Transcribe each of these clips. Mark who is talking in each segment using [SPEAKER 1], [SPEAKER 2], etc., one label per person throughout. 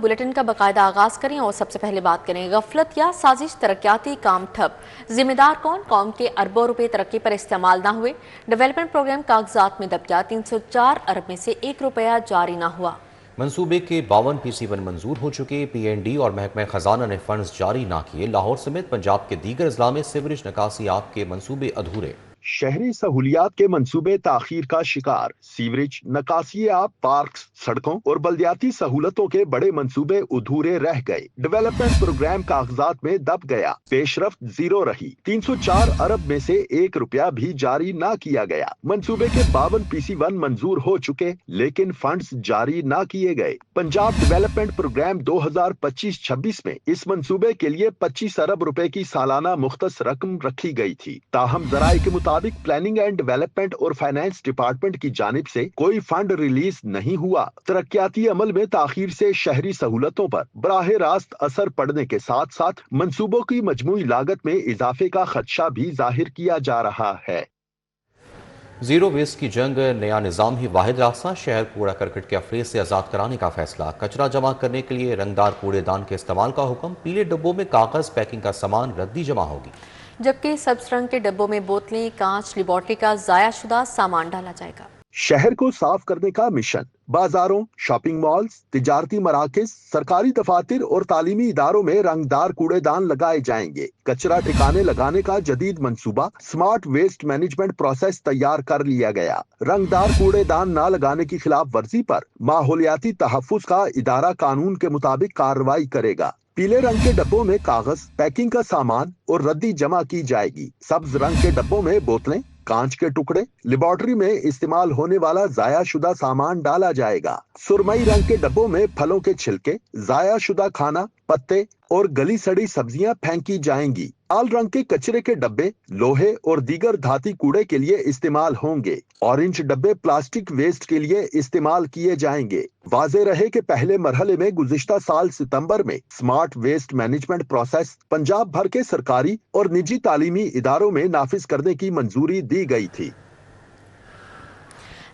[SPEAKER 1] Bulletin کا باقاعدہ آغاز کریں اور سب سے پہلے بات کریں غفلت یا سازش ترقیاتی کام ٹھپ، ذمہ دار کون؟ قوم کے اربوں روپے ترقی پر استعمال نہ ہوئے، ڈیولپمنٹ پروگرام کاغذات میں دب گیا، 304 ارب میں سے 1 روپیہ جاری نہ ہوا۔
[SPEAKER 2] منصوبے کے 52 PC1 منظور ہو چکے، PND اور محکمہ خزانہ نے فنڈز جاری نہ کیے، لاہور سمیت پنجاب کے دیگر اضلاع میں سیوریج نکاسیات کے منصوبے ادھورے۔
[SPEAKER 3] شہری سہولیات کے منصوبے تاخیر کا شکار، سیوریج، نکاسی آب، پارکس، سڑکوں اور بلدیاتی سہولتوں کے بڑے منصوبے ادھورے رہ گئے، ڈیولپمنٹ پروگرام کاغذات میں دب گیا، پیش رفت زیرو رہی، 304 ارب میں سے 1 روپیہ بھی جاری نہ کیا گیا۔ منصوبے کے 52 PC1 منظور ہو چکے لیکن فنڈز جاری نہ کیے گئے۔ پنجاب ڈیولپمنٹ پروگرام 2025-26 میں اس منصوبے کے لیے 25 ارب روپے کی سالانہ مختص رقم رکھی گئی تھی، تاہم ذرائع کے مطابق پلاننگ اینڈ ڈیولپمنٹ اور فائنانس ڈپارٹمنٹ کی جانب سے کوئی فنڈ ریلیز نہیں ہوا۔ ترقیاتی عمل میں تاخیر سے شہری سہولتوں پر براہ راست اثر پڑنے کے ساتھ ساتھ منصوبوں کی مجموعی لاگت میں اضافے کا خدشہ بھی ظاہر کیا جا رہا ہے۔
[SPEAKER 2] زیرو ویسٹ کی جنگ، نیا نظام ہی واحد راستہ، شہر کوڑا کرکٹ کے افریز سے آزاد کرانے کا فیصلہ، کچرا جمع کرنے کے لیے رنگدار کوڑے دان کے استعمال کا حکم، پیلے ڈبوں میں کاغذ پیکنگ کا سامان ردی جمع ہوگی،
[SPEAKER 1] جبکہ سبز رنگ کے ڈبوں میں بوتلیں، کانچ، لیبارٹری کا ضائع شدہ سامان ڈالا جائے گا۔
[SPEAKER 3] شہر کو صاف کرنے کا مشن، بازاروں، شاپنگ مالز، تجارتی مراکز، سرکاری دفاتر اور تعلیمی اداروں میں رنگدار کوڑے دان لگائے جائیں گے۔ کچرا ٹھکانے لگانے کا جدید منصوبہ، سمارٹ ویسٹ مینجمنٹ پروسیس تیار کر لیا گیا۔ رنگدار کوڑے دان نہ لگانے کی خلاف ورزی پر ماحولیاتی تحفظ کا ادارہ قانون کے مطابق کارروائی کرے گا۔ پیلے رنگ کے ڈبوں میں کاغذ، پیکنگ کا سامان اور ردی جمع کی جائے گی۔ سبز رنگ کے ڈبوں میں بوتلیں، کانچ کے ٹکڑے، لیبارٹری میں استعمال ہونے والا ضائع شدہ سامان ڈالا جائے گا۔ سرمئی رنگ کے ڈبوں میں پھلوں کے چھلکے، ضائع شدہ کھانا، پتے اور گلی سڑی سبزیاں پھینکی جائیں گی۔ لال رنگ کے کچرے کے ڈبے لوہے اور دیگر دھاتی کوڑے کے لیے استعمال ہوں گے۔ اورنج ڈبے پلاسٹک ویسٹ کے لیے استعمال کیے جائیں گے۔ واضح رہے کہ پہلے مرحلے میں گزشتہ سال ستمبر میں smart waste management process Punjab بھر کے سرکاری اور نجی تعلیمی اداروں میں نافذ کرنے کی منظوری دی گئی تھی۔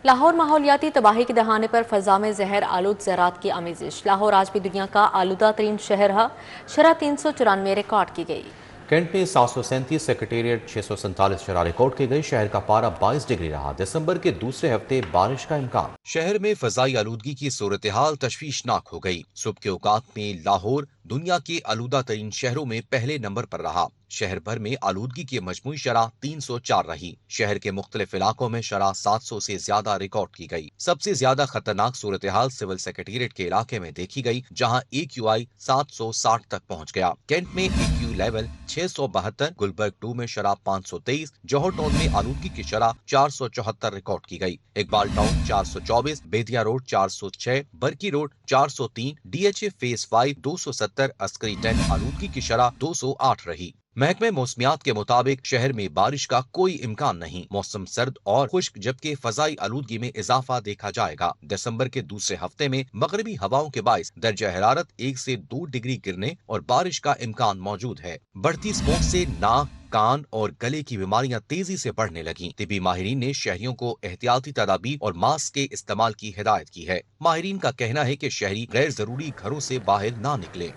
[SPEAKER 1] لاہور ماحولیاتی تباہی کے دہانے پر فضا میں زہر آلود زراعت کی آمیزش، لاہور آج بھی دنیا کا آلودہ ترین شہر ہے، شرح 394 ریکارڈ کی گئی۔
[SPEAKER 2] کینٹ میں 737، سیکریٹریٹ 647 شرح ریکارڈ کی گئی، شہر کا پارہ 22 ڈگری رہا، دسمبر کے دوسرے ہفتے بارش کا امکان۔ شہر میں فضائی آلودگی کی صورتحال تشویشناک ہو گئی، صبح کے اوقات میں لاہور دنیا کے آلودہ ترین شہروں میں پہلے نمبر پر رہا، شہر بھر میں آلودگی کی مجموعی شرح 304 رہی، شہر کے مختلف علاقوں میں شرح 700 سے زیادہ ریکارڈ کی گئی۔ سب سے زیادہ خطرناک صورتحال سول سیکریٹریٹ کے علاقے میں دیکھی گئی، جہاں AQI 760 تک پہنچ گیا۔ کینٹ میں AQ لیول 672، گلبرگ 2 میں شرح 523، جوہر ٹاؤن میں آلودگی کی شرح 474 ریکارڈ کی گئی، Iqbal town 424، Bedian road 406، Burki road 403، DHA phase 5 270، عسکری 10 آلودگی کی شرح 208 رہی۔ محکمہ موسمیات کے مطابق شہر میں بارش کا کوئی امکان نہیں، موسم سرد اور خشک جبکہ فضائی آلودگی میں اضافہ دیکھا جائے گا۔ دسمبر کے دوسرے ہفتے میں مغربی ہواؤں کے باعث درجہ حرارت 1 سے 2 ڈگری گرنے اور بارش کا امکان موجود ہے۔ بڑھتی اسموگ سے ناک، کان اور گلے کی بیماریاں تیزی سے بڑھنے لگیں۔ طبی ماہرین نے شہریوں کو احتیاطی تدابیر اور ماسک کے استعمال کی ہدایت کی ہے۔ ماہرین کا کہنا ہے کہ شہری غیر ضروری گھروں سے باہر نہ نکلیں۔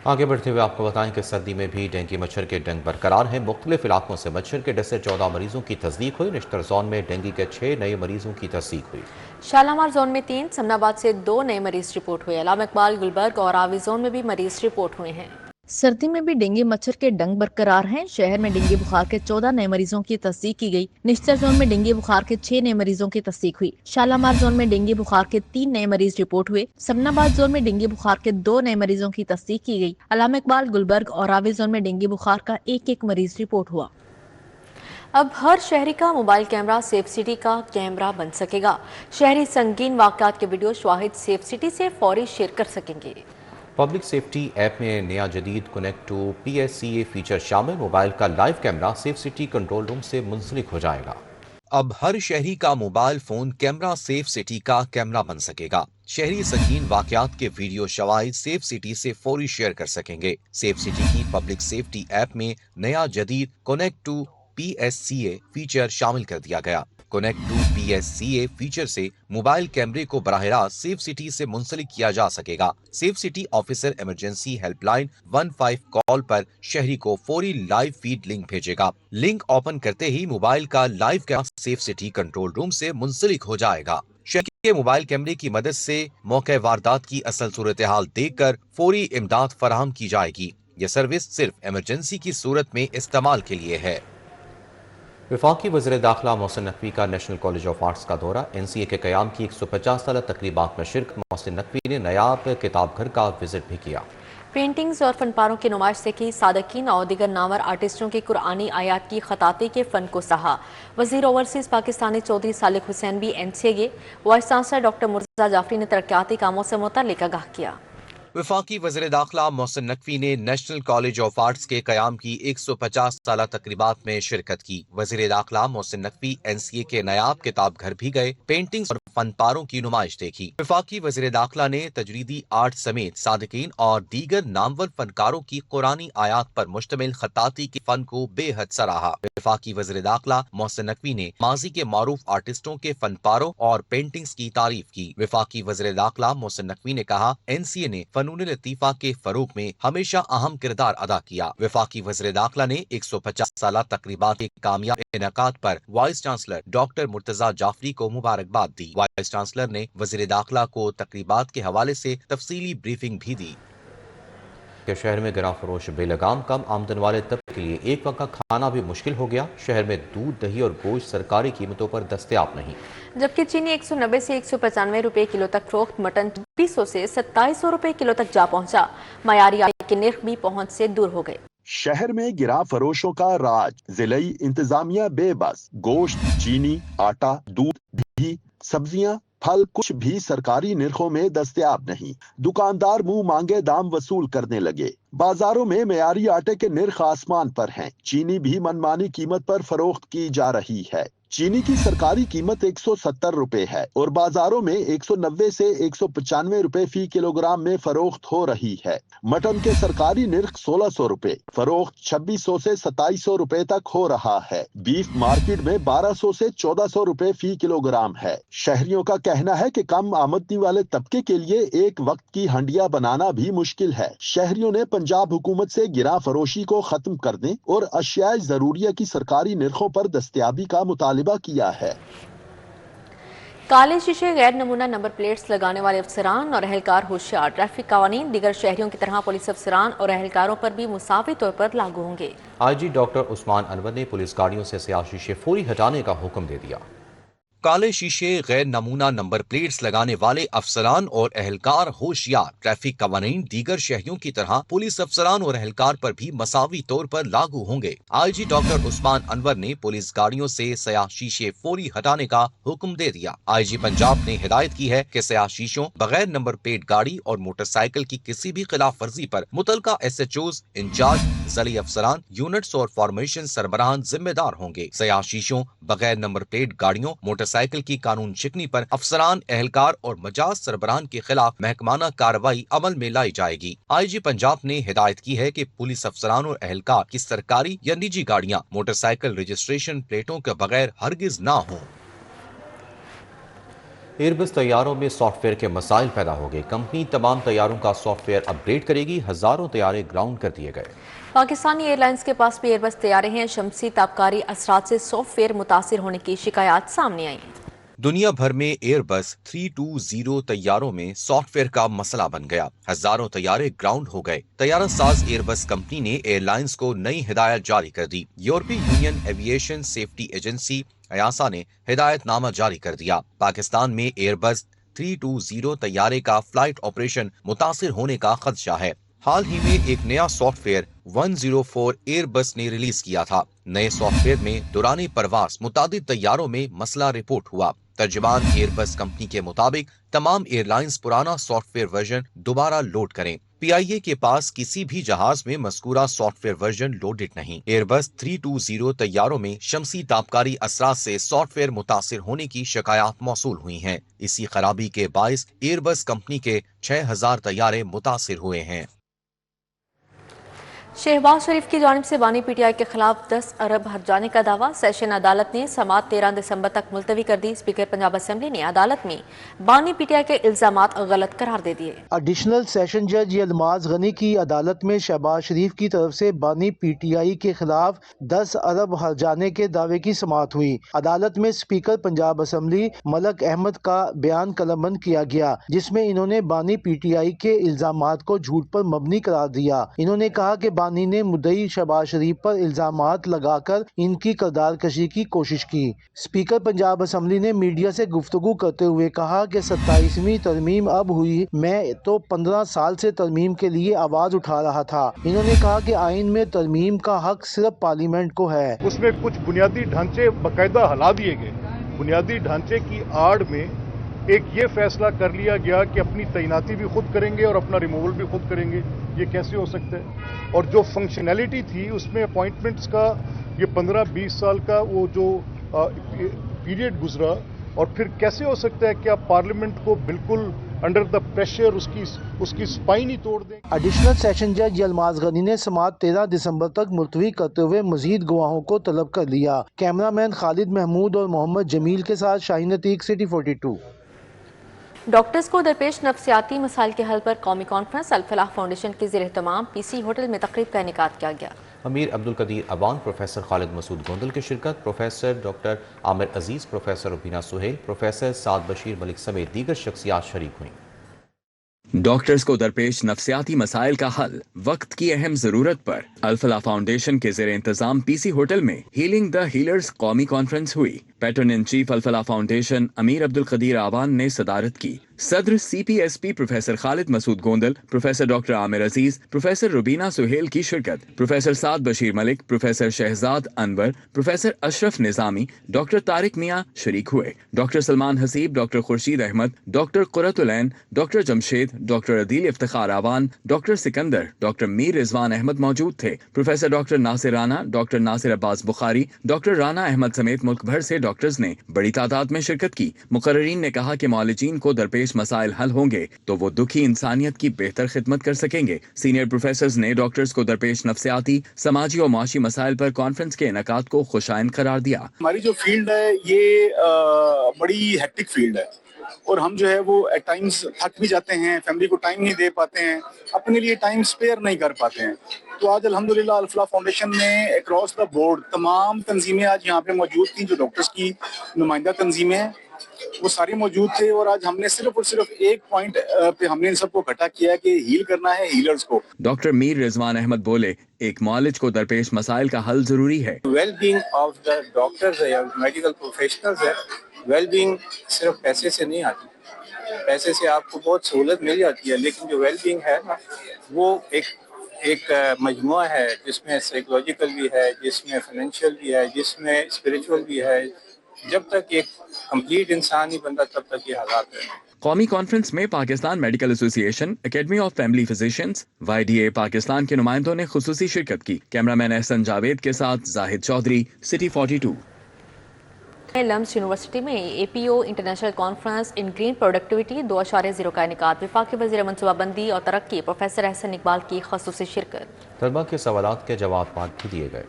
[SPEAKER 2] آگے بڑھتے ہوئے آپ کو بتائیں کہ سردی میں بھی ڈینگی مچھر کے ڈنگ برقرار ہیں، مختلف علاقوں سے مچھر کے ڈسے 14 مریضوں کی تصدیق ہوئی، نشتر زون میں ڈینگی کے 6 نئے مریضوں کی تصدیق ہوئی۔
[SPEAKER 1] شالامار زون میں 3، سمنا آباد سے 2 نئے مریض رپورٹ ہوئے، علامہ اقبال، گلبرگ اور راوی زون میں بھی مریض رپورٹ ہوئے ہیں۔
[SPEAKER 4] سردی میں بھی ڈینگی مچھر کے ڈنگ برقرار ہیں، شہر میں ڈینگی بخار کے 14 نئے مریضوں کی تصدیق کی گئی، نشتر زون میں ڈینگی بخار کے 6 نئے مریضوں کی تصدیق ہوئی، شالامار زون میں ڈینگی بخار کے 3 نئے مریض رپورٹ ہوئے، سمنا آباد زون میں ڈینگی بخار کے 2 نئے مریضوں کی تصدیق کی گئی، علامہ اقبال، گلبرگ اور راوی زون میں ڈینگی بخار کا 1 مریض رپورٹ ہوا۔
[SPEAKER 1] اب ہر شہری کا موبائل کیمرہ سیف سٹی کا کیمرہ بن سکے گا، شہری سنگین واقعات کے ویڈیو شواہد سیف سٹی سے فوری شیئر کر سکیں گے۔
[SPEAKER 2] پبلک سیفٹی ایپ میں نیا جدید کنیکٹ ٹو PSCA فیچر شامل، موبائل کا live camera safe city control room سے منسلک ہو جائے گا۔ اب ہر شہری کا mobile phone camera safe city کا کیمرہ بن سکے گا، شہری سنگین واقعات کے ویڈیو شواہد سیف سٹی سے فوری شیئر کر سکیں گے۔ سیف سٹی کی پبلک سیفٹی ایپ میں نیا جدید کنیکٹ ٹو PSCA فیچر شامل کر دیا گیا۔ کنیکٹ ٹو PSCA फीचर से मोबाइल कैमरे को बराह रास्त सेफ सिटी से मुंसलिक किया जा सकेगा। Safe city officer emergency helpline 15 call पर शहरी को फौरी लाइव फीड लिंक भेजेगा। लिंक ओपन करते ही मोबाइल का live camera safe city control room से मुंसलिक हो जाएगा। शहरी के मोबाइल कैमरे की मदद से मौके वारदात की असल सूरत हाल देखकर फौरी इमदाद फराहम की जाएगी। यह सर्विस सिर्फ इमरजेंसी की सूरत में इस्तेमाल के लिए है। वफाकी वज़ीर दाखिला मोहसिन नकवी का नेशनल कॉलेज ऑफ आर्ट्स का दौरा। NCA के क़याम की 150 साल तकरीबात में शिरकत। मोहसिन नकवी ने नायाब किताब घर का विजिट भी किया।
[SPEAKER 1] पेंटिंग्स और फनपारों की नुमाइश से की। सादकीन और दिगर नामवर आर्टिस्टों की कुरानी आयात की खताती के फ़न को सहा। वज़ीर ओवरसीज़ पाकिस्तानी चौधरी सालिक हुसैन भी NCA गए। Vice chancellor doctor Murtaza Jafri ने तरक्याती कामों से मुतल्लिक़ आगाह किया।
[SPEAKER 2] वफाकी वज़ीर दाखिला मोहसिन नकवी ने नेशनल कॉलेज ऑफ आर्ट्स के क़याम की 150 साल तकरीबात में शिरकत की। वज़ीर दाखिला मोहसिन नकवी NCA के नायाब किताब घर भी गए। पेंटिंग्स और फनपारों की नुमाइश देखी। वफाकी वज़ीर दाखिला ने तजरीदी आर्ट समेत सादिकीन और दीगर नामवर फनकारों की कुरानी आयात पर मुश्तमिल खताती के फन को बेहद सराहा। वफाकी वज़ीर दाखिला मोहसिन नकवी ने माजी के मारूफ आर्टिस्टों के फनपारों और पेंटिंग्स की तारीफ की। वफाकी वज़ीर दाखिला मोहसिन नकवी ने कहा, NCA ने फनून लतीफा के फरोग में हमेशा अहम किरदार अदा किया। वफाकी वज़ीर दाखिला ने 150 साल तकरीबात के कामयाब इनेकाद पर vice chancellor doctor Murtaza Jafri को मुबारकबाद दी। वाइस चांसलर ने वज़ीर दाखिला को तकरीबात के हवाले से तफसीली ब्रीफिंग भी दी। शहर में गिरा फरोश बेलगाम कम आमदन वाले तबके के लिए एक वक्त का खाना भी मुश्किल हो गया। शहर में दूध, दही और गोश्त सरकारी कीमतों पर दस्तयाब नहीं,
[SPEAKER 1] जबकि चीनी 190 से 195 रुपए किलो तक फरोख्त। मटन 2600 से 2700 रुपए किलो तक जा पहुंचा। मयारी आटे के निर्ख भी पहुंच से दूर हो गए।
[SPEAKER 3] शहर में गिरा फरोशों का राज। जिलाई इंतजामिया बेबस। गोश्त, चीनी, आटा, दूध, घी, सब्जियां, फल कुछ भी सरकारी निर्खों में दस्तयाब नहीं। दुकानदार मुंह मांगे दाम वसूल करने लगे। बाजारों में मयारी आटे के निर्ख आसमान पर हैं। चीनी भी मनमानी कीमत पर फरोख्त की जा रही है। चीनी की सरकारी कीमत 170 रुपए है और बाजारों में 190 से 195 रुपए फी किलोग्राम में फरोख्त हो रही है। मटन के सरकारी निर्ख 1600 रुपए, फरोख्त 2600 से 2700 रुपए तक हो रहा है। बीफ मार्केट में 1200 से 1400 रुपए फी किलोग्राम है। शहरियों का कहना है कि कम आमदनी वाले तबके के लिए एक वक्त की हंडिया बनाना भी मुश्किल है। शहरियों ने पंजाब हुकूमत से गिरा फरोशी को खत्म करने और अशियाए जरूरिया की सरकारी निर्खों पर दस्तयाबी का मुतालिबा किया है।
[SPEAKER 1] काले शीशे, गैर नमूना नंबर प्लेट्स लगाने वाले अफसरान और अहलकार होशियार। ट्रैफिक कानून दीगर शहरियों की तरह पुलिस अफसरान और अहलकारों पर भी मुसावी तौर पर लागू होंगे।
[SPEAKER 2] IG डॉक्टर उस्मान अनवर ने पुलिस गाड़ियों से स्याह शीशे फौरी हटाने का हुक्म दे दिया। काले शीशे, गैर नमूना नंबर प्लेट्स लगाने वाले अफसरान और अहलकार होशियार। ट्रैफिक कवानीन दीगर शहरियों की तरह पुलिस अफसरान और अहलकार पर भी मसावी तौर पर लागू होंगे। IG डॉक्टर उस्मान अनवर ने पुलिस गाड़ियों से स्याह शीशे फौरी हटाने का हुक्म दे दिया। IG पंजाब ने हिदायत की है कि स्याह शीशों, बगैर नंबर प्लेट गाड़ी और मोटरसाइकिल की किसी भी खिलाफ वर्जी पर मुतलका SHOs, इंचार्ज, जली अफसरान, यूनिट्स और फॉर्मेशन सरबराहान जिम्मेदार होंगे। स्याह शीशों, बगैर नंबर प्लेट गाड़ियों, मोटरसाइकिल की कानून शिकनी पर अफसरान, अहलकार और मजाज सरबराहान के खिलाफ महकमाना कार्रवाई अमल में लाई जाएगी। IG पंजाब ने हिदायत की है कि पुलिस अफसरान और अहलकार की सरकारी या निजी गाड़ियां मोटरसाइकिल रजिस्ट्रेशन प्लेटों के बगैर हरगिज ना हों। एयरबस तैयारों में सॉफ्टवेयर के मसाइल पैदा हो गए। कंपनी तमाम तैयारों का सॉफ्टवेयर अपग्रेड करेगी। हजारों तैयारे ग्राउंड कर दिए गए।
[SPEAKER 1] पाकिस्तानी एयरलाइंस के पास भी एयरबस तैयारे हैं। शमसी ताबकारी असरात से सॉफ्टवेयर मुतासिर होने की शिकायत सामने आई।
[SPEAKER 2] दुनिया भर में एयरबस 320 तैयारों में सॉफ्टवेयर का मसला बन गया। हजारों तैयारे ग्राउंड हो गए। तैयारा साज एयरबस कंपनी ने एयरलाइंस को नई हिदायत जारी कर दी। यूरोपीय union aviation safety agency EASA ने हिदायतनामा जारी कर दिया। पाकिस्तान में एयरबस 320 तैयारे का फ्लाइट ऑपरेशन मुतासिर होने का खदशा है। हाल ही में एक नया सॉफ्टवेयर 104 एयरबस ने रिलीज किया था। नए सॉफ्टवेयर में दौरान परवास मुतादिद तैयारों में मसला रिपोर्ट हुआ। तर्जुमान एयरबस कंपनी के मुताबिक तमाम एयरलाइंस पुराना सॉफ्टवेयर वर्जन दोबारा लोड करें। PIA के पास किसी भी जहाज में मज़कूरा सॉफ्टवेयर वर्जन लोडेड नहीं। एयरबस 320 तैयारों में शमसी ताबकारी असरात से सॉफ्टवेयर मुतासिर होने की शिकायत मौसूल हुई हैं। इसी खराबी के बायस एयरबस कंपनी के 6000 तैयारे मुतासिर हुए हैं।
[SPEAKER 1] शहबाज शरीफ की जानिब से बानी पीटीआई के खिलाफ 10 अरब हर्ज जाने का दावा। सेशन अदालत ने समाअत 13 दिसंबर तक मुलतवी कर दी। स्पीकर पंजाब असेंबली ने अदालत में बानी पीटीआई के इल्जामात गलत करार दे दिए।
[SPEAKER 5] एडिशनल सेशन जज यलमाज गनी की अदालत में शहबाज शरीफ की तरफ से बानी पीटीआई के खिलाफ 10 अरब हर्जाने के दावे की समाअत हुई। अदालत में स्पीकर पंजाब असेंबली मलक अहमद का बयान कलमबंद किया गया, जिसमें इन्होंने बानी पीटीआई के इल्जामात को झूठ पर मबनी करार दिया। इन्होंने कहा कि बानी ने मुद्दई शहबाज शरीफ पर इल्जामात लगाकर इनकी किरदार कशी की कोशिश की। स्पीकर पंजाब असेंबली ने मीडिया से गुफ्तगू करते हुए कहा कि 27वीं तरमीम अब हुई, मैं तो 15 साल से तरमीम के लिए आवाज उठा रहा था। इन्होंने कहा कि आइन में तरमीम का हक सिर्फ पार्लियामेंट को है।
[SPEAKER 6] उसमें कुछ बुनियादी ढांचे बाकायदा हला दिए गए। बुनियादी ढांचे की आड़ में एक ये फैसला कर लिया गया कि अपनी तैनाती भी खुद करेंगे और अपना रिमूवल भी खुद करेंगे। ये कैसे हो सकता है? और जो फंक्शनैलिटी थी उसमें अपॉइंटमेंट्स का ये 15-20 साल का वो जो पीरियड गुजरा, और फिर कैसे हो सकता है कि आप पार्लियामेंट को बिल्कुल अंडर द प्रेशर उसकी स्पाइन ही तोड़ दें।
[SPEAKER 5] एडिशनल सेशन जज यलमाज गनी ने समाअत 13 दिसंबर तक मुलतवी करते हुए मजीद गवाहों को तलब कर लिया। कैमरामैन खालिद महमूद और मोहम्मद जमील के साथ शाहीन अतीक, सिटी 42।
[SPEAKER 1] डॉक्टर्स को दरपेश नफ्सियाती मसाइल के हल पर कौमी कॉन्फ्रेंस अल-फलाह फाउंडेशन के ज़ेर एहतमाम पीसी होटल में तकरीब का इनेकाद किया गया।
[SPEAKER 2] अमीर अब्दुल कदीर अवान, प्रोफेसर खालिद मसूद गोंदल की शिरकत, professor doctor Amir Aziz, professor Rubina Suhail, professor Saad Bashir Malik समेत दीगर शख्सियात शरीक हुई।
[SPEAKER 7] डॉक्टर्स को दरपेश नफ्सियाती मसाइल का हल वक्त की अहम जरूरत पर अल-फलाह फाउंडेशन के ज़ेर इंतजाम पीसी होटल में हीलिंग द हीलर्स कौमी कॉन्फ्रेंस हुई। Patron in chief Al-Falah foundation Amir Abdul Qadeer Awan ने सदारत की। सदर CPSP professor Khalid Masood Gondal, professor doctor Amir Aziz, professor Rubina Sohail की शिरकत, professor Saad Bashir Malik, professor Shahzad Anwar, professor Ashraf Nizami, doctor Tariq Mian शरीक हुए। Doctor Salman Haseeb, doctor Khurshid Ahmad, doctor Qurratulain, doctor Jamshed, doctor Adeel Iftikhar Awan, doctor Sikandar, doctor Mir Rizwan Ahmed मौजूद थे। Professor doctor Nasir Rana, doctor Nasir Abbas Bukhari, doctor Rana Ahmed समेत मुल्क भर से डॉक्टर्स ने बड़ी तादाद में शिरकत की। मुकर्रीन ने कहा कि मौलिजीन को दरपेश मसाइल हल होंगे तो वो दुखी इंसानियत की बेहतर खिदमत कर सकेंगे। सीनियर प्रोफेसर्स ने डॉक्टर्स को दरपेश नफ्सियाती, समाजी और माशी मसाइल पर कॉन्फ्रेंस के इनेकाद को खुशाइन करार दिया।
[SPEAKER 8] हमारी जो फील्ड है ये बड़ी हेक्टिक फील्ड है और हम जो है वो एट टाइम्स थक भी जाते हैं, फैमिली को टाइम नहीं दे पाते हैं, अपने लिए टाइम स्पेयर नहीं कर पाते हैं। तो आज अल्हम्दुलिल्लाह अल-फलाह फाउंडेशन में अक्रॉस द बोर्ड तमाम तंजीमें आज यहाँ पे मौजूद थी। जो डॉक्टर्स की नुमाइंदा तंजीमें हैं वो सारी मौजूद थे, और आज हमने सिर्फ और सिर्फ एक पॉइंट पे हमने इन सबको इकट्ठा किया है कि हील करना है हीलर्स को।
[SPEAKER 7] डॉक्टर मीर रिजवान अहमद बोले, एक मौलिज को दरपेश मसाइल का हल जरूरी है।
[SPEAKER 8] Well being of the doctors है या मेडिकल प्रोफेशनल्स है, वेल बीइंग सिर्फ पैसे से नहीं आती। पैसे से आपको बहुत सहूलत मिल जाती है, लेकिन जो वेल बीइंग है ना वो एक मजमुआ है जिसमें साइकोलॉजिकल भी है, जिसमें फाइनेंशियल भी है, जिसमें स्पिरिचुअल भी है। जब तक एक कंप्लीट इंसान ही बनता तब तक ये हालात है।
[SPEAKER 7] कौमी कॉन्फ्रेंस में Pakistan medical association, academy of family physicians, YDA Pakistan के नुमाइंदों ने खुसूसी शिरकत की। कैमरामैन एहसन जावेद के साथ जाहिद चौधरी, सिटी 42।
[SPEAKER 1] लम्स यूनिवर्सिटी में APO international conference in green productivity 2.0 का इनेकाद। वफाकी वज़ीर मनसूबाबंदी और तरक्की प्रोफेसर एहसन इकबाल की खसूसी शिरकत।
[SPEAKER 2] तलबा के सवालात के जवाब भी दिए गए।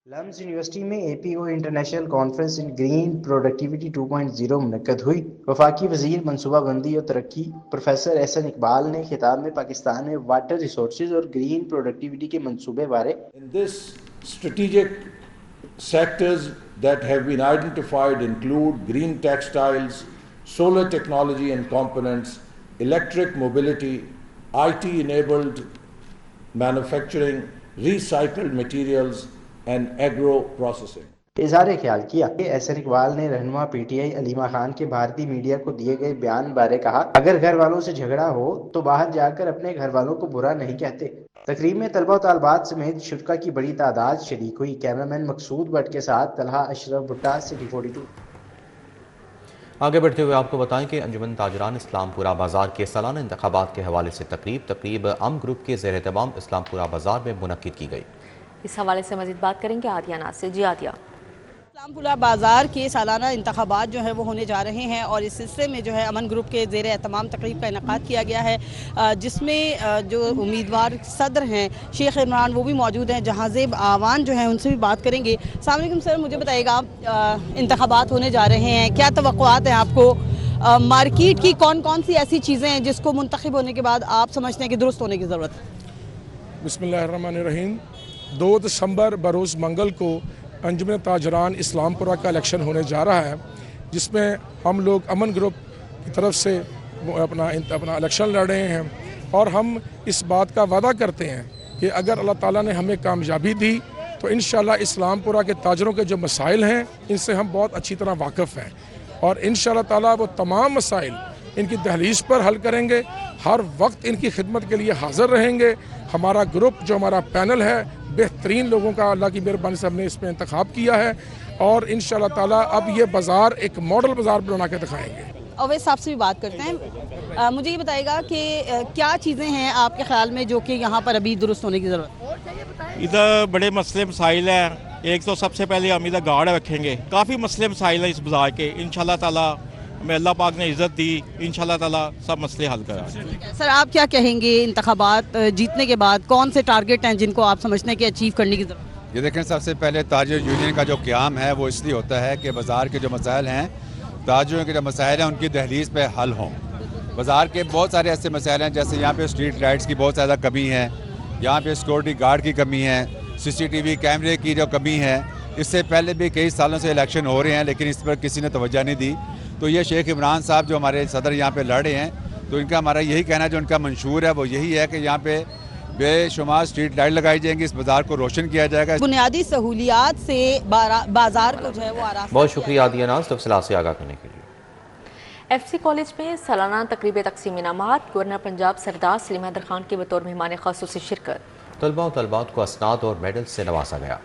[SPEAKER 9] लम्स यूनिवर्सिटी में APO international conference in green productivity 2.0 मुनक्कद हुई। वफाकी वज़ीर मनसूबाबंदी और तरक्की प्रोफेसर एहसन इकबाल ने खिताब में पाकिस्तान में वाटर रिसोर्सेज और ग्रीन प्रोडक्टिविटी के मंसूबे बारे
[SPEAKER 10] In this strategic sectors that have been identified include green textiles, solar technology and components, electric mobility, IT-enabled manufacturing, recycled materials and agro-processing.
[SPEAKER 9] इज़हार ख्याल किया। एहसन इकबाल ने रहनुमा PTI अलीमा खान के भारतीय मीडिया को दिए गए बयान बारे कहा, अगर घर वालों से झगड़ा हो तो बाहर जाकर अपने घर वालों को बुरा नहीं कहते। तकरीब में तलबा और तालबात समेत शुरका की बड़ी तादाद शरीक हुई। कैमरामैन मकसूद भट्ट के साथ तलहा अशरफ भुट्टा, सिटी 42।
[SPEAKER 2] आगे बढ़ते हुए आपको बताएं कि अंजुमन ताजरान इस्लामपुरा बाजार के सालाना इंतखाबात के हवाले से तकरीब अम ग्रुप के ज़ेर एहतमाम इस्लामपुरा बाजार में मुनक्किद की गई।
[SPEAKER 1] इस हवाले से मजीद बात करेंगे आदिया नासिर। जी आदिया।
[SPEAKER 11] اسلام پورہ بازار کے سالانہ انتخابات جو ہے وہ ہونے جا رہے ہیں اور اس سلسلے میں جو ہے امن گروپ کے زیر اہتمام تقریب کا انعقاد کیا گیا ہے جس میں جو امیدوار صدر ہیں شیخ عمران وہ بھی موجود ہیں. جہاں زیب آوان جو ہیں ان سے بھی بات کریں گے. السلام علیکم سر, مجھے بتائیے گا انتخابات ہونے جا رہے ہیں, کیا توقعات ہیں آپ کو؟ مارکیٹ کی کون کون سی ایسی چیزیں ہیں جس کو منتخب ہونے کے بعد آپ سمجھتے ہیں کہ درست ہونے کی ضرورت ہے؟
[SPEAKER 12] بسم اللہ الرحمن الرحیم. 2 دسمبر بروز منگل کو انجمن تاجران اسلام پورہ کا الیکشن ہونے جا رہا ہے, جس میں ہم لوگ امن گروپ کی طرف سے اپنا الیکشن لڑ رہے ہیں اور ہم اس بات کا وعدہ کرتے ہیں کہ اگر اللہ تعالیٰ نے ہمیں کامیابی دی تو انشاءاللہ اسلام پورہ کے تاجروں کے جو مسائل ہیں ان سے ہم بہت اچھی طرح واقف ہیں اور انشاءاللہ تعالیٰ وہ تمام مسائل ان کی دہلیز پر حل کریں گے. ہر وقت ان کی خدمت کے لیے حاضر رہیں گے. ہمارا گروپ جو ہمارا پینل ہے بہترین لوگوں کا اللہ کی مہربانی سے ہم نے اس میں انتخاب کیا ہے اور انشاءاللہ تعالیٰ اب یہ بازار ایک ماڈل بازار بنا کے دکھائیں گے.
[SPEAKER 11] اویس صاحب سے بھی بات کرتے ہیں. مجھے یہ بتائے گا کہ کیا چیزیں ہیں آپ کے خیال میں جو کہ یہاں پر ابھی درست ہونے کی ضرورت ہے؟
[SPEAKER 13] ادھر بڑے مسئلے مسائل ہیں. ایک تو سب سے پہلے ہم ادھر گارڈ رکھیں گے. کافی مسئلے مسائل ہیں اس بازار کے. انشاءاللہ تعالیٰ ہمیں اللہ پاک نے عزت دی, انشاءاللہ تعالیٰ سب مسئلے حل کرا.
[SPEAKER 11] سر آپ کیا کہیں گے انتخابات جیتنے کے بعد کون سے ٹارگٹ ہیں جن کو آپ سمجھتے ہیں کہ اچیو کرنے کی ضرورت ہے؟
[SPEAKER 14] یہ دیکھیں, سب سے پہلے تاجر یونین کا جو قیام ہے وہ اس لیے ہوتا ہے کہ بازار کے جو مسائل ہیں, تاجروں کے جو مسائل ہیں ان کی دہلیز پہ حل ہوں. بازار کے بہت سارے ایسے مسائل ہیں جیسے یہاں پہ اسٹریٹ لائٹس کی بہت زیادہ کمی ہے, یہاں پہ سیکورٹی گارڈ کی کمی ہے, CCTV کیمرے کی جو کمی ہے. اس سے پہلے بھی کئی سالوں سے الیکشن ہو رہے ہیں لیکن اس پر کسی نے توجہ نہیں دی. تو یہ شیخ عمران صاحب جو ہمارے صدر یہاں پہ لڑ رہے ہیں تو ان کا ہمارا یہی کہنا ہے, جو ان کا منشور ہے وہ یہی ہے کہ یہاں پہ بے شمار اسٹریٹ لائٹ لگائی جائیں گی, اس بازار کو روشن کیا جائے گا.
[SPEAKER 11] بنیادی سہولیات سے بازار کو جو ہے وہ آراستہ.
[SPEAKER 2] بہت شکریہ عادیہ ناز تفصیلات سے آگاہ کرنے کے لیے.
[SPEAKER 1] FCC کالج میں سالانہ تقریب تقسیم انعامات, گورنر پنجاب سردار سلیم حیدر خان کے بطور مہمان خصوصی شرکت.
[SPEAKER 2] طلباء و طلبات کو اسناد اور میڈل سے نوازا گیا.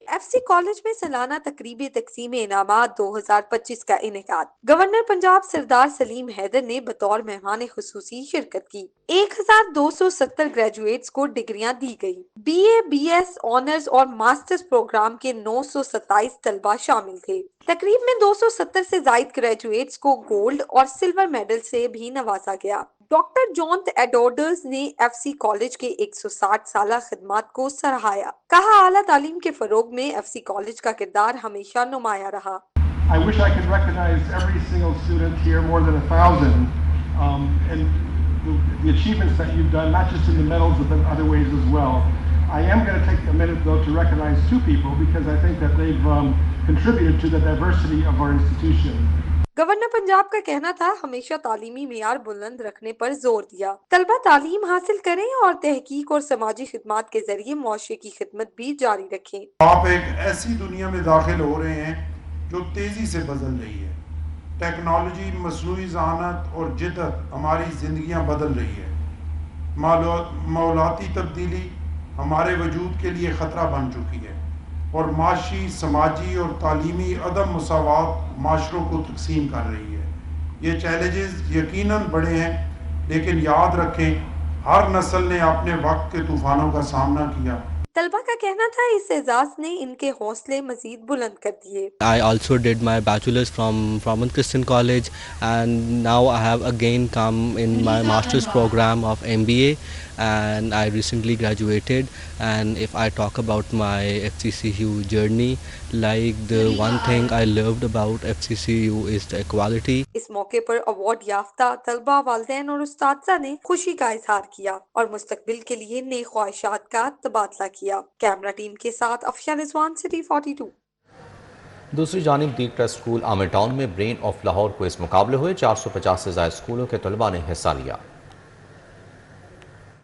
[SPEAKER 15] FCC کالج میں سالانہ تقریب تقسیم انعامات 2025 کا انعقاد. گورنر پنجاب سردار سلیم حیدر نے بطور مہمان خصوصی شرکت کی. 1270 گریجویٹس کو ڈگریاں دی گئی. BA, BS, آنرز اور ماسٹرز پروگرام کے 927 طلبہ شامل تھے. تقریب میں 270 سے زائد گریجویٹس کو گولڈ اور سلور میڈل سے بھی نوازا گیا. ڈاکٹر جان ایڈورڈز نے FCC کالج کے 160 سالہ خدمات کو سراہایا. کہا اعلیٰ تعلیم کے فروغ میں FCC کالج کا کردار ہمیشہ نمایاں رہا.
[SPEAKER 16] I wish I could recognize every single student here, more than 1,000, and the achievements that you've done, not just in the medals but in other ways as well. I am going to take a minute though to recognize 2 people because I think that they've contributed to the diversity of our institution.
[SPEAKER 15] Governor Punjab کا کہنا تھا ہمیشہ تعلیمی معیار بلند رکھنے پر زور دیا. طلبہ تعلیم حاصل کریں اور تحقیق اور سماجی خدمات کے ذریعے معاشرے کی خدمت بھی جاری رکھیں.
[SPEAKER 10] آپ ایک ایسی دنیا میں داخل ہو رہے ہیں جو تیزی سے بدل رہی ہے. ٹیکنالوجی, مصنوعی ذہانت اور جدت ہماری زندگیاں بدل رہی ہے. ماحولیاتی تبدیلی ہمارے وجود کے لیے خطرہ بن چکی ہے اور معاشی, سماجی اور تعلیمی عدم مساوات معاشروں کو تقسیم کر رہی ہے. یہ چیلنجز یقیناً بڑے ہیں لیکن یاد رکھیں ہر نسل نے اپنے وقت کے طوفانوں کا سامنا کیا.
[SPEAKER 15] طلبہ کا کہنا تھا اس اعزاز نے ان کے حوصلے مزید بلند کر دیے.
[SPEAKER 17] I also did my bachelor's from Brahman Christian College and now I have again come in my master's program of MBA and I recently graduated. And if I talk about my FCCU journey, like the one thing I loved about FCCU is the equality.
[SPEAKER 15] اس موقع پر award یافتہ طلبہ, والدین اور اساتذہ نے خوشی کا اظہار کیا اور مستقبل کے لیے نیک خواہشات کا تبادلہ کیا. کیمرہ ٹیم کے ساتھ افشاں رضوان, سٹی 42.
[SPEAKER 2] دوسری جانب دیگر اسکول عامر ٹاؤن میں برین آف لاہور کوئز مقابلے ہوئے. 450 سے زائد اسکولوں کے طلباء نے حصہ لیا.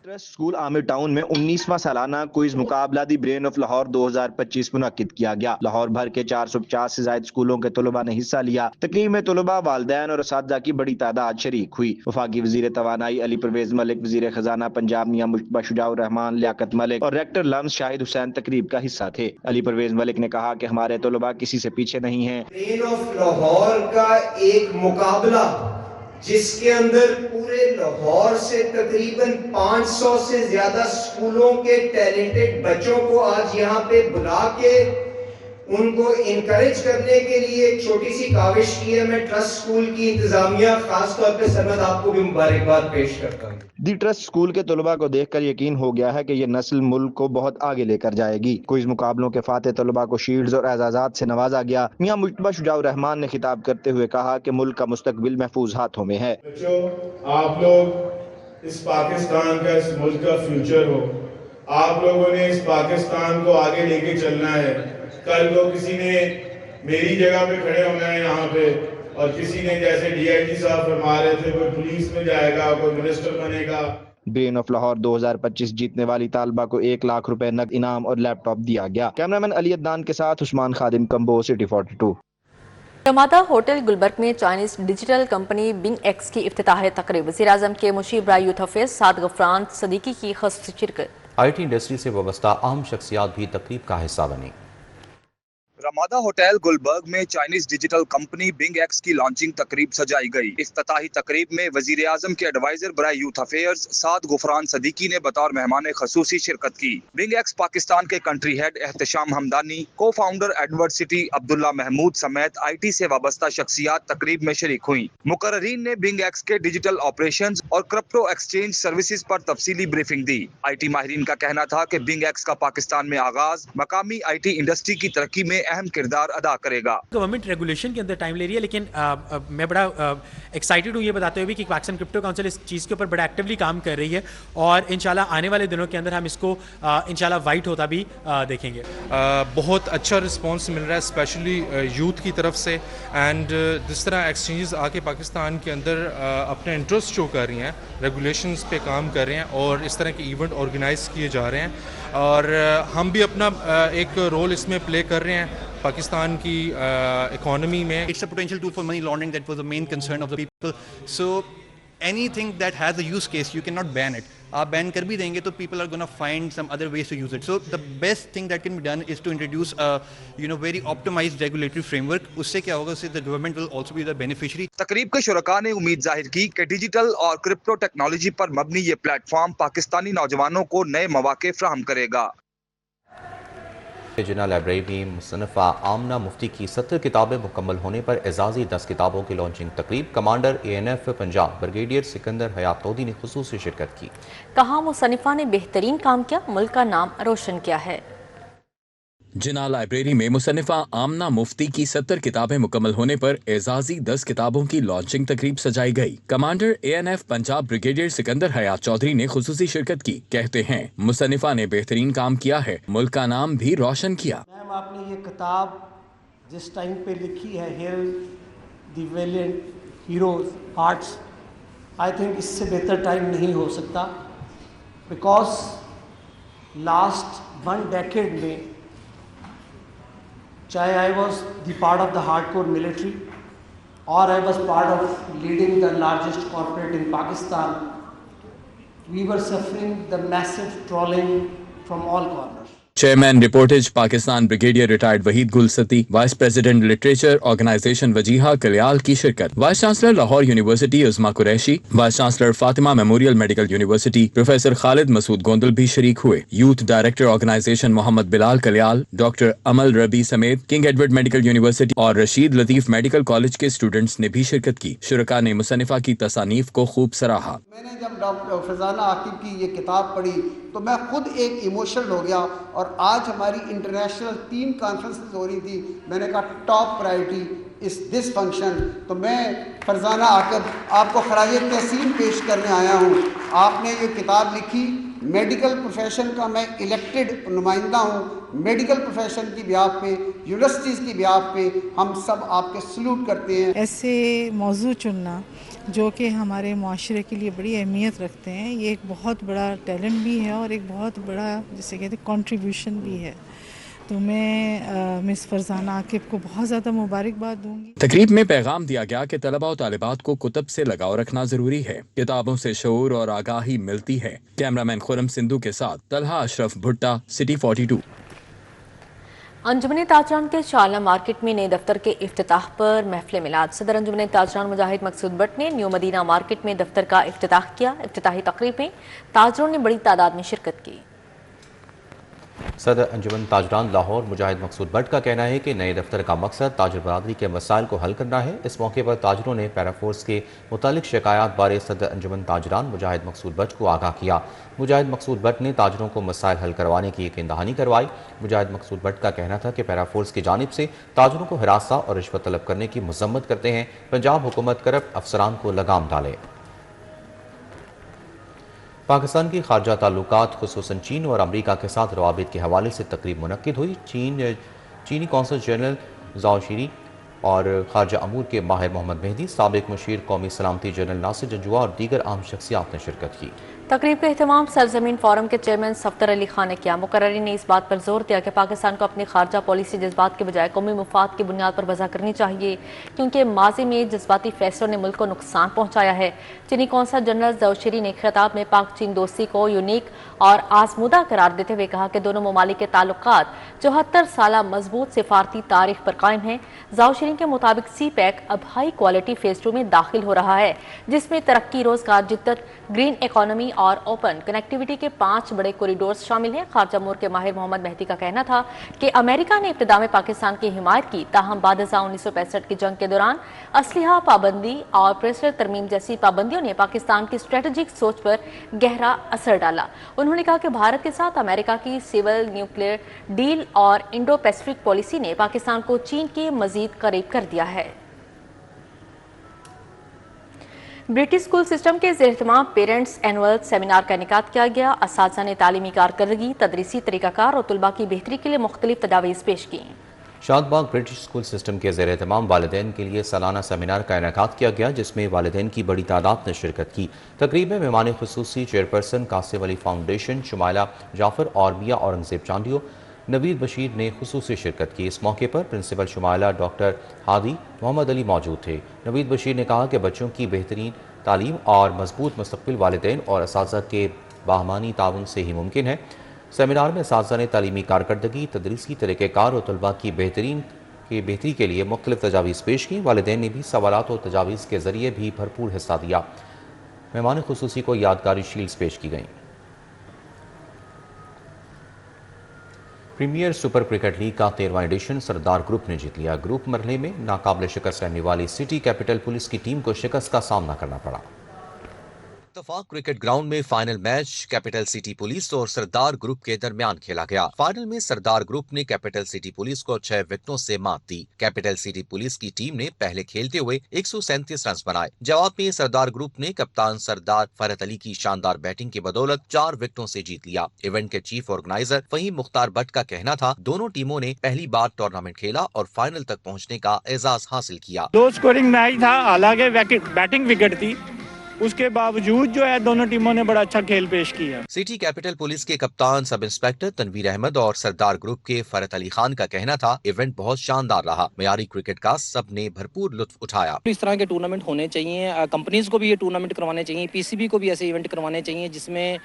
[SPEAKER 18] اسکول عامر ٹاؤن میں 19واں سالانہ کوئز مقابلہ دی برین آف لاہور 2025 منعقد کیا گیا. لاہور بھر کے 450 سے زائد اسکولوں کے طلباء نے حصہ لیا. تقریب میں طلباء, والدین اور اساتذہ کی بڑی تعداد شریک ہوئی. وفاقی وزیر توانائی علی پرویز ملک, وزیر خزانہ پنجاب میاں مشتبہ شجاع الرحمان, لیاقت ملک اور ریکٹر لمز شاہد حسین تقریب کا حصہ تھے. علی پرویز ملک نے کہا کہ ہمارے طلباء کسی سے پیچھے نہیں ہیں.
[SPEAKER 19] برین آف لاہور کا ایک مقابلہ جس کے اندر پورے لاہور سے تقریباً 500 سے زیادہ اسکولوں کے ٹیلنٹڈ بچوں کو آج یہاں پہ بلا کے ان کو انکریج کرنے کے لیے ایک چھوٹی سی کاوش کی ہے. میں ٹرسٹ اسکول کی انتظامیہ خاص طور پہ سرمد آپ کو بھی مبارکباد پیش کرتا ہوں.
[SPEAKER 18] دی ٹرسٹ اسکول کے طلباء کو دیکھ کر یقین ہو گیا ہے کہ یہ نسل ملک کو بہت آگے لے کر جائے گی. کوئز مقابلوں کے فاتح طلباء کو شیلڈز اور اعزازات سے نوازا گیا. میاں مجتبیٰ شجاع الرحمان نے خطاب کرتے ہوئے کہا کہ ملک کا مستقبل محفوظ ہاتھوں میں ہے.
[SPEAKER 20] بچوں، آپ لوگ اس پاکستان کا، اس ملک کا فیوچر ہو. آپ لوگوں نے اس پاکستان کو آگے لے کے چلنا ہے. کل کو کسی نے میری جگہ پہ کھڑے ہونا ہے یہاں پہ، اور کسی نے جیسے ڈی آئی جی صاحب فرما رہے تھے کوئی پولیس میں جائے گا، کوئی منسٹر بنے گا.
[SPEAKER 18] برین آف لاہور 2025 جیتنے والی طالبہ کو 1 لاکھ روپے نقد انعام اور لیپ ٹاپ دیا گیا. کیمرامین علی عدنان کے ساتھ عثمان خادم، کمبو، سٹی 42.
[SPEAKER 1] رمادہ ہوٹل گلبرگ میں چائنیز ڈیجیٹل کمپنی بنگ ایکس کی افتتاحی تقریب. وزیر اعظم کے مشیر برائے یوتھ افیئرز سعد غفران صدیقی کی خصوصی شرکت.
[SPEAKER 2] آئی ٹی انڈسٹری سے وابستہ اہم شخصیات بھی تقریب کا حصہ بنی.
[SPEAKER 21] رمادہ ہوٹل گلبرگ میں چائنیز ڈیجیٹل کمپنی بنگ ایکس کی لانچنگ تقریب سجائی گئی. افتتاحی تقریب میں وزیر اعظم کے ایڈوائزر برائے یوتھ افیئرز سعد غفران صدیقی نے بطور مہمان خصوصی شرکت کی. بنگ ایکس پاکستان کے کنٹری ہیڈ احتشام حمدانی، کو فاؤنڈر ایڈورڈ سٹی عبداللہ محمود سمیت آئی ٹی سے وابستہ شخصیات تقریب میں شریک ہوئیں. مقررین نے بنگ ایکس کے ڈیجیٹل آپریشنز اور کرپٹو ایکسچینج سروسز پر تفصیلی بریفنگ دی. آئی ٹی ماہرین کا کہنا تھا کہ بنگ ایکس کا پاکستان میں آغاز مقامی آئی ٹی انڈسٹری کی ترقی میں اہم کردار ادا کرے گا.
[SPEAKER 22] گورنمنٹ ریگولیشن کے اندر ٹائم لے رہی ہے، لیکن میں بڑا ایکسائٹیڈ ہوں یہ بتاتے ہوئے بھی کہ پاکستان کرپٹو کاؤنسل اس چیز کے اوپر بڑا ایکٹیولی کام کر رہی ہے، اور انشاءاللہ آنے والے دنوں کے اندر ہم اس کو انشاءاللہ وائٹ ہوتا بھی دیکھیں گے.
[SPEAKER 23] بہت اچھا رسپانس مل رہا ہے اسپیشلی یوتھ کی طرف سے، اینڈ جس طرح ایکسچینجز آ کے پاکستان کے اندر اپنا انٹرسٹ شو کر رہی ہیں، ریگولیشنز پہ کام کر رہے ہیں، اور اس طرح کے ایونٹ آرگنائز کیے جا رہے ہیں، اور ہم بھی اپنا ایک رول اس میں پلے کر رہے ہیں پاکستان کی اکانومی میں.
[SPEAKER 24] It's a potential tool for money laundering. That was the main concern of the people. So anything that has a use case, you cannot ban it. آپ بین کر بھی دیں گے تو people are going to find some other ways to use it. So the best thing that can be done is to introduce a very optimized regulatory framework. اس سے کیا ہوگا، اس سے the government will also be the beneficiary.
[SPEAKER 21] تقریب کے شرکاء نے امید ظاہر کی کہ ڈیجیٹل اور کرپٹو ٹیکنالوجی پر مبنی یہ پلیٹ فارم پاکستانی نوجوانوں کو نئے مواقع فراہم کرے گا.
[SPEAKER 2] جنا لائبریری میں مصنفہ آمنہ مفتی کی 70 کتابیں مکمل ہونے پر اعزازی 10 کتابوں کی لانچنگ تقریب. Commander ANF Punjab brigadier Sikandar حیات لودھی نے خصوصی شرکت کی.
[SPEAKER 1] کہا مصنفہ نے بہترین کام کیا، ملک کا نام روشن کیا ہے.
[SPEAKER 7] جنا لائبریری میں مصنفہ آمنہ مفتی کی 70 کتابیں مکمل ہونے پر اعزازی 10 کتابوں کی لانچنگ تقریب سجائی گئی. Commander ANF Punjab brigadier Sikandar حیات چودھری نے خصوصی شرکت کی. کہتے ہیں مصنفہ نے بہترین کام کیا ہے، ملک کا نام بھی روشن کیا.
[SPEAKER 25] میم آپ نے یہ کتاب جس ٹائم پہ لکھی ہے، hail the valiant heroes hearts, I think اس سے بہتر ٹائم نہیں ہو سکتا، بیکاز لاسٹ 1 ڈیکیڈ میں چاہے I was the part of the hard core military اور I was part of leading the largest corporate in Pakistan, we were suffering the miso trolling from all corners.
[SPEAKER 7] Chairman reportage Pakistan brigadier retired Waheed Gul Satti, vice president literature organization Wajiha Kalyal کی شرکت. Vice chancellor Lahore university Uzma Qureshi, vice chancellor Fatima memorial medical university professor Khalid Masood Gondal بھی شریک ہوئے. Youth director organization محمد بلال کلیال، doctor امل ربی سمیت king Edward medical university اور رشید لطیف medical college کے اسٹوڈنٹس نے بھی شرکت کی. شرکاء نے مصنفہ کی تصانیف کو خوب سراہا.
[SPEAKER 26] میں نے جب ڈاکٹر فرزانہ عاقب کی یہ کتاب پڑھی تو میں خود ایک ایموشنل ہو گیا، اور آج ہماری انٹرنیشنل 3 کانفرنسز ہو رہی تھی، میں نے کہا top priority is this function, تو میں فرزانہ عاقب آپ کو خراج تحسین پیش کرنے آیا ہوں. آپ نے یہ کتاب لکھی، میڈیکل پروفیشن کا میں الیکٹڈ نمائندہ ہوں، میڈیکل پروفیشن کی بیاف پہ، یونیورسٹیز کی بیاف پہ ہم سب آپ کے سلوٹ کرتے ہیں.
[SPEAKER 27] ایسے موضوع چننا جو کہ ہمارے معاشرے کے لیے بڑی اہمیت رکھتے ہیں، یہ ایک بہت بڑا ٹیلنٹ بھی ہے اور ایک بہت بڑا جسے کہتے ہیں کنٹریبیوشن بھی ہے. تو میں مس فرزانہ عاقب کو بہت زیادہ مبارکباد دوں گی.
[SPEAKER 7] تقریب میں پیغام دیا گیا کہ طلباء و طالبات کو کتب سے لگاؤ رکھنا ضروری ہے، کتابوں سے شعور اور آگاہی ملتی ہے. کیمرامین خرم سندھو کے ساتھ طلحہ اشرف بھٹا، سٹی 42.
[SPEAKER 1] انجمن تاجران کے شالہ مارکیٹ میں نئے دفتر کے افتتاح پر محفل میلاد. صدر انجمن تاجران مجاہد مقصود بٹ نے نیو مدینہ مارکیٹ میں دفتر کا افتتاح کیا. افتتاحی تقریب میں تاجروں نے بڑی تعداد میں شرکت کی.
[SPEAKER 2] सदर अंजुमन ताजरान लाहौर मुजाहिद मकसूद भट्ट का कहना है कि नए दफ्तर का मकसद ताजर बरादरी के मसाइल को हल करना है। इस मौके पर ताजरों ने पैराफोर्स के मुतालिक शिकायत बारे सदर अंजुमन ताजरान मुजाहिद मकसूद भट्ट को आगाह किया। मुजाहिद मकसूद भट्ट ने ताजरों को मसाइल हल करवाने की यकीन दहानी करवाई। मुजाहिद मकसूद भट्ट का कहना था कि पैराफोर्स की जानिब से ताजरों को हिरासा और रिश्वत तलब करने की मजम्मत करते हैं। पंजाब हुकूमत करप्ट अफसरान को लगाम डाले। पाकिस्तान की खारजा ताल्लुकात खुसूसन चीन और अमरीका के साथ रवाबित के हवाले से तकरीब मुनक्किद हुई। चीनी कौंसल जनरल जाओ शीरी और खारजा अमूर के माहिर मोहम्मद मेहदी, साबिक मुशीर कौमी सलामती जनरल नासिर जंजुआ और दीगर अहम शख्सियात ने शिरकत की।
[SPEAKER 1] तकरीब का एहतमाम सरजमीन फोरम के चेयरमैन सफदर अली खान ने किया। मुकर्ररी ने इस बात पर जोर दिया कि पाकिस्तान को अपनी खारजा पॉलिसी जज्बात के बजाय कौमी मुफाद की बुनियाद पर वज़ा करनी चाहिए, क्योंकि माजी में जज्बाती फैसलों ने मुल्क को नुकसान पहुंचाया है। चीनी कौंसल जनरल ज़ौशरी ने खिताब में पाक चीन दोस्ती को यूनिक और आजमूदा करार देते हुए कहा कि दोनों ममालिक के ताल्लुकात 74 साल मजबूत सिफारती तारीख पर कायम है। ज़ौशरी के मुताबिक सी पैक अब हाई क्वालिटी फेज 2 में दाखिल हो रहा है, जिसमें तरक्की, रोजगार, जिद्दत, ग्रीन इकोनॉमी और ओपन कनेक्टिविटी के 5 बड़े कॉरिडोर्स शामिल हैं। खारजा अमूर के माहिर मोहम्मद मेहदी का कहना था कि अमेरिका ने इब्तिदा में पाकिस्तान की हिमायत की, ताहम बाद 1965 की जंग के दौरान असलहा पाबंदी और प्रेशर तरमीम जैसी पाबंदियों ने पाकिस्तान की स्ट्रेटेजिक सोच पर गहरा असर डाला। उन्होंने कहा कि भारत के साथ अमेरिका की सिविल न्यूक्लियर डील और इंडो पैसिफिक पॉलिसी ने पाकिस्तान को चीन के मजीद करीब कर दिया है। ब्रिटिश स्कूल सिस्टम के ज़ेर-ए-एहतमाम पेरेंट्स एनुअल सेमिनार का इनेकाद किया गया। असातिज़ा ने तालीमी कारकर्दगी, तदरीसी तरीक़ाकार और तुलबा की बेहतरी के लिए मुख्तलिफ तजावीज़ पेश की।
[SPEAKER 2] शादबाग ब्रिटिश स्कूल सिस्टम के ज़ेर-ए-एहतमाम वालिदैन के लिए सालाना सेमिनार का इनेकाद किया गया, जिसमें वालिदैन की बड़ी तादाद ने शिरकत की। तकरीब में मेहमान खुसूसी चेयरपर्सन कासिम अली फाउंडेशन शुमाइला जाफर और मियां औरंगजेब चांडियो, नवीद बशीर ने खुसूसी शिरकत की। इस मौके पर प्रिंसिपल शुमाइला डॉक्टर हादी मोहम्मद अली मौजूद थे। नवीद बशीर ने कहा कि बच्चों की बेहतरीन तालीम और मजबूत मुस्तक़बिल वालिदैन और असातिज़ा के बाहमानी ताउन से ही मुमकिन है। सेमिनार में असातिज़ा ने तालीमी कारकर्दगी, तदरीसी तरीक़ेकार और तलबा की बेहतरी के लिए मुख्तलिफ तजावीज़ पेश की। वालिदैन ने भी सवालात और तजावीज़ के ज़रिए भी भरपूर हिस्सा दिया। मेहमान खुसूसी को यादगारी शील्ड्स पेश की गईं। प्रीमियर सुपर क्रिकेट लीग का 13वां एडिशन सरदार ग्रुप ने जीत लिया। ग्रुप मरहले में नाकाबिल शिकस्त रहने वाली सिटी कैपिटल पुलिस की टीम को शिकस्त का सामना करना पड़ा। इत्तफाक क्रिकेट ग्राउंड में final match capital city police और सरदार ग्रुप के दरमियान खेला गया। फाइनल में सरदार ग्रुप ने कैपिटल सिटी पुलिस को 6 विकेटों से मात दी। कैपिटल सिटी पुलिस की टीम ने पहले खेलते हुए 137 रन बनाए। जवाब में सरदार ग्रुप ने कप्तान सरदार फरहत अली की शानदार बैटिंग की बदौलत 4 विकेटों से जीत लिया। इवेंट के चीफ ऑर्गेनाइजर फहीम मुख्तार भट्ट का कहना था, दोनों टीमों ने पहली बार टूर्नामेंट खेला और फाइनल तक पहुँचने का एजाज हासिल किया।
[SPEAKER 3] लो स्कोरिंग मैच था, हालांकि बैटिंग विकेट थी, उसके बावजूद जो है दोनों टीमों ने बड़ा अच्छा खेल पेश किया।
[SPEAKER 2] सिटी कैपिटल पुलिस के कप्तान सब इंस्पेक्टर तनवीर अहमद और सरदार ग्रुप के फरहत अली खान का कहना था, इवेंट बहुत शानदार रहा। मयारी क्रिकेट का सबने भरपूर लुत्फ उठाया।
[SPEAKER 4] इस तरह के टूर्नामेंट होने चाहिए, कंपनीज को भी ये टूर्नामेंट करवाने चाहिए, पीसीबी को भी ऐसे इवेंट करवाने चाहिए जिसमें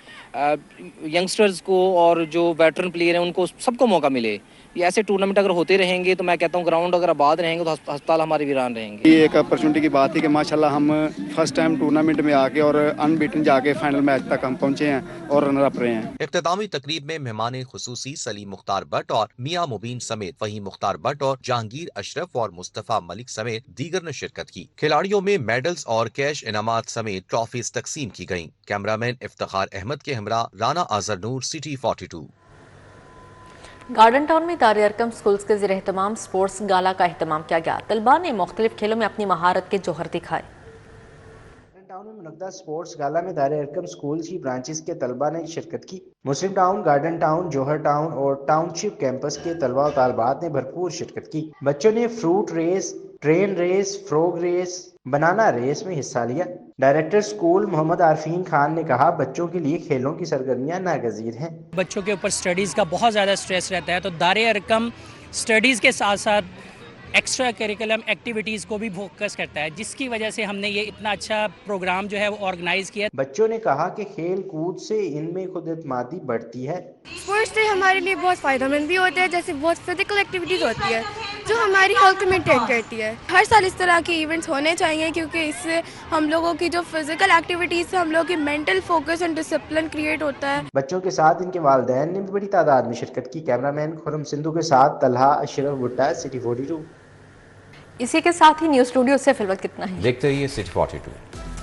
[SPEAKER 4] यंगस्टर्स को और जो वेटरन प्लेयर हैं उनको सबको मौका मिले। ये ऐसे टूर्नामेंट अगर होते रहेंगे तो मैं कहता हूँ ग्राउंड अगर आबाद रहेंगे तो अस्पताल हमारे वीरान रहेंगे।
[SPEAKER 5] ये एक अपॉर्चुनिटी की बात थी कि माशाल्लाह हम फर्स्ट टाइम टूर्नामेंट में आके और अनबीटन जाके फाइनल मैच तक हम पहुंचे हैं और रनर अप रहे हैं।
[SPEAKER 2] इख्तितामी तकरीब में मेहमान खुसूसी सलीम मुख्तार भट्ट और मियां मुबीन समेत फहीम मुख्तार भट्ट और जहांगीर अशरफ और मुस्तफा मलिक समेत दीगर ने शिरकत की। खिलाड़ियों में मेडल्स और कैश इनामात समेत ट्रॉफीज तकसीम की गयी। कैमरामैन इफ्तिखार अहमद के हमरा राना आजर नूर, सिटी 42।
[SPEAKER 1] गार्डन टाउन में दार अरकम स्कूल्स के ज़ेर-ए-एहतमाम स्पोर्ट्स गाला का एहतमाम किया गया। तलबा ने मुख्तलिफ खेलों में अपनी महारत के जौहर दिखाए।
[SPEAKER 6] टाउन में मुनक्किदा स्पोर्ट्स गाला में दार अरकम स्कूल की ब्रांचेस के तलबा ने शिरकत की। मुस्लिम टाउन, गार्डन टाउन, जौहर टाउन और टाउनशिप कैंपस के तलबा और तालबात ने भरपूर शिरकत की। बच्चों ने fruit race, train race, frog race, banana race में हिस्सा लिया। डायरेक्टर स्कूल मोहम्मद आरफीन खान ने कहा, बच्चों के लिए खेलों की सरगर्मियां नागजीर हैं।
[SPEAKER 8] बच्चों के ऊपर स्टडीज़ का बहुत ज़्यादा स्ट्रेस रहता है, तो दार अरकम स्टडीज़ के साथ साथ एक्स्ट्रा करिकुलम एक्टिविटीज़ को भी फोकस करता है, जिसकी वजह से हमने ये इतना अच्छा प्रोग्राम जो है वो ऑर्गेनाइज किया।
[SPEAKER 6] बच्चों ने कहा कि खेल कूद से इनमें खुद एतमादी बढ़ती है।
[SPEAKER 9] स्पोर्ट्स से हमारे लिए बहुत फ़ायदेमंद भी होते हैं, जैसे बहुत फिजिकल एक्टिविटीज़ होती है जो हमारी हेल्थ को मेंटेन करती है। हर साल इस तरह के इवेंट्स होने चाहिए, क्योंकि इससे हम लोगों की जो फिजिकल एक्टिविटीज़ से हम लोगों की mental focus and discipline create होता है।
[SPEAKER 6] बच्चों के साथ इनके वालिदैन ने भी बड़ी तादाद में शिरकत की। कैमरामैन खुरम सिंधु के साथ तलहा अशरफ भुट्टा, सिटी 42।
[SPEAKER 1] इसी के साथ ही न्यूज़ स्टूडियो से फिलहाल कितना ही।
[SPEAKER 2] देखते रहिए सिटी 42।